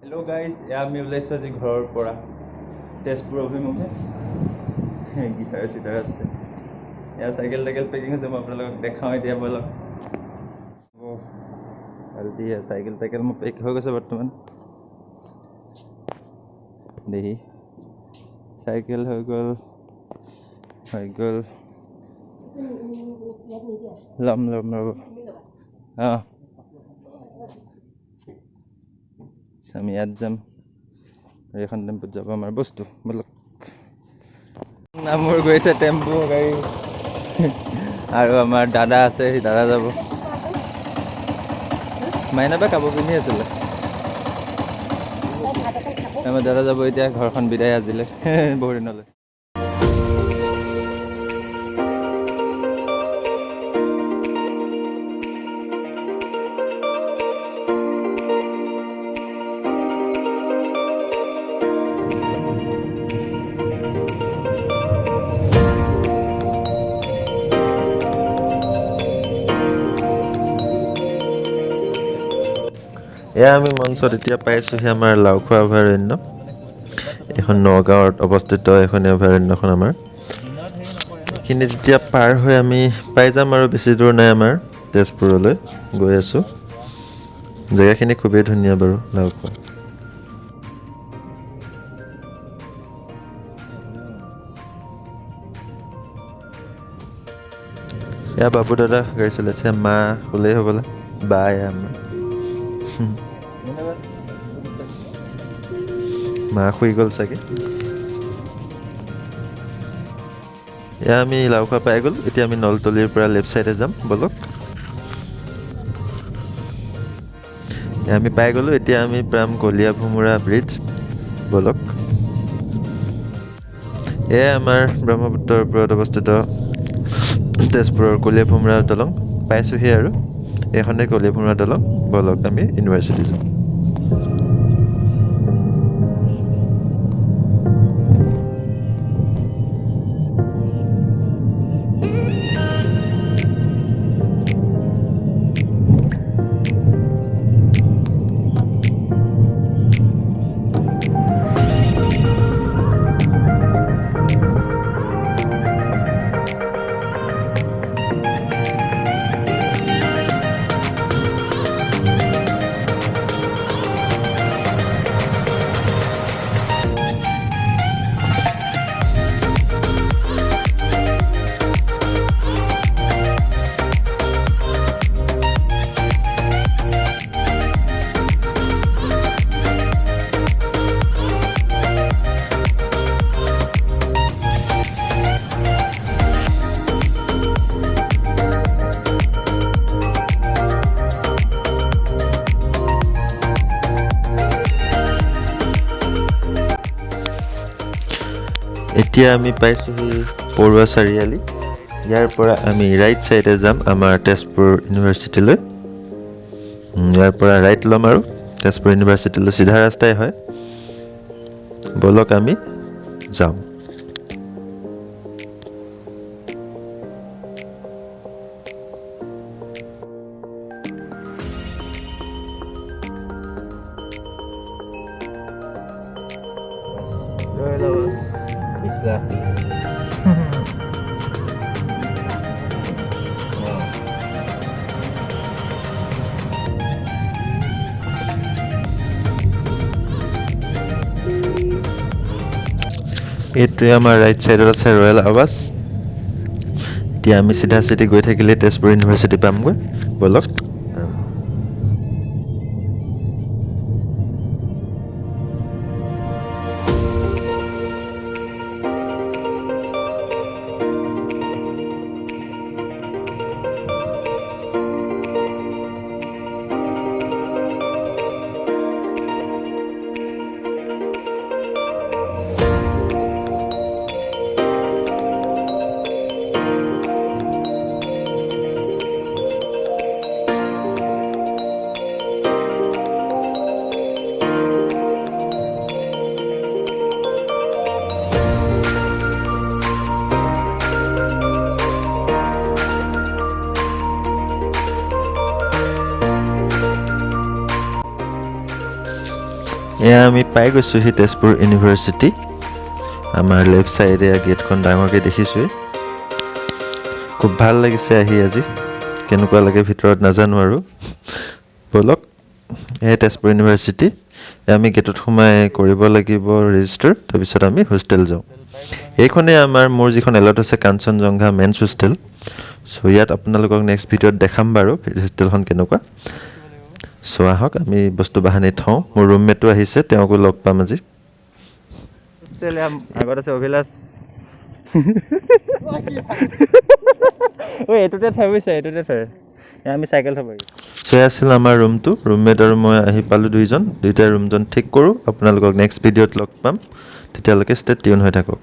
Hello guys, আমি ওলাইছোঁ আজি ঘৰৰ পৰা তেজপুৰ অভিমুখে গিটাৰ চিটাৰ আছে এয়া চাইকেল পেকিং হৈছে মই আপোনালোকক দেখাওঁ এতিয়া বলক ভালটি চাইকেল মোৰ পেক হৈ গৈছে বৰ্তমান দেখি চাইকেল হৈ গ'ল লম ৰ'ব আমি ইয়াত যাম এখন টেম্পুত যাব আমাৰ বস্তু বলক মোৰ গৈছে টেম্পু গাড়ী আৰু আমাৰ দাদা আছে সেই দাদা যাব মাইনাবা কাপোৰ পিন্ধি আছিলে আমাৰ দাদা যাব এতিয়া ঘৰখন বিদায় আজিলে বহু দিনলৈ এয়া আমি মঞ্চত এতিয়া পাইছোঁহি আমাৰ লাওখোৱা অভয়াৰণ্য এখন নগাঁৱত অৱস্থিত এখন অভয়াৰণ্যখন আমাৰ এইখিনি যেতিয়া পাৰ হৈ আমি পাই যাম আৰু বেছি দূৰ নাই আমাৰ তেজপুৰলৈ গৈ আছোঁ জেগাখিনি খুবেই ধুনীয়া বাৰু লাওখোৱা এয়া বাবু দাদা গাড়ী চলাইছে মা ক'লেই হ'বলা বা এয়া আমাৰ মা শুই গ'ল চাগে এয়া আমি লাওখোৱা পাই গ'ল এতিয়া আমি নলতলিৰ পৰা লেফ্ট ছাইডে যাম বলক আমি পাই গ'লোঁ এতিয়া আমি পাম কলিয়াভুমুৰা ব্ৰিজ বলক এয়া আমাৰ ব্ৰহ্মপুত্ৰৰ ওপৰত অৱস্থিত তেজপুৰৰ কলিয়াভুমুৰা দলং পাইছোঁহি আৰু এইখনেই কলিয়াভুমুৰা দলং বলক আমি ইউনিভাৰ্চিটি যাম এতিয়া আমি পাইছোঁহি পৰুৱা চাৰিআলি ইয়াৰ পৰা আমি ৰাইট ছাইডে যাম আমাৰ তেজপুৰ ইউনিভাৰ্চিটিলৈ ইয়াৰ পৰা ৰাইট ল'ম আৰু তেজপুৰ ইউনিভাৰ্চিটিলৈ চিধা ৰাস্তাই হয় বলক আমি যাওঁ এইটোৱে আমাৰ ৰাইট ছাইডত আছে ৰয়েল আৱাজ এতিয়া আমি চিধা গৈ থাকিলে তেজপুৰ ইউনিভাৰ্চিটি পামগৈ বলক এয়া আমি পাই গৈছোঁহি তেজপুৰ ইউনিভাৰ্চিটি আমাৰ লেফ্ট ছাইডে গেটখন ডাঙৰকৈ দেখিছোঁৱেই খুব ভাল লাগিছে আহি আজি কেনেকুৱা লাগে ভিতৰত নাজানো আৰু ব'লক এই তেজপুৰ ইউনিভাৰ্চিটি আমি গেটত সোমাই কৰিব লাগিব ৰেজিষ্টাৰ তাৰপিছত আমি হোষ্টেল যাওঁ এইখনেই আমাৰ মোৰ যিখন এলট আছে কাঞ্চনজংঘা মেন্স হোষ্টেল চ' ইয়াত আপোনালোকক নেক্সট ভিডিঅ'ত দেখাম বাৰু হোষ্টেলখন কেনেকুৱা চ' আহক আমি বস্তু বাহানি থওঁ মোৰ ৰুমমেটো আহিছে তেওঁকো লগ পাম আজি আগত আছে অভিলাষ এইটোতে থৈ বুজিছে এইটোতে থৈ আমি চাইকেল থ'ব চ' আছিল আমাৰ ৰুমটো ৰুমমেট আৰু মই আহি পালোঁ দুয়োটাই ৰুমজন ঠিক কৰোঁ আপোনালোকক নেক্সট ভিডিঅ'ত লগ পাম তেতিয়ালৈকে ষ্টে টিউন হৈ থাকক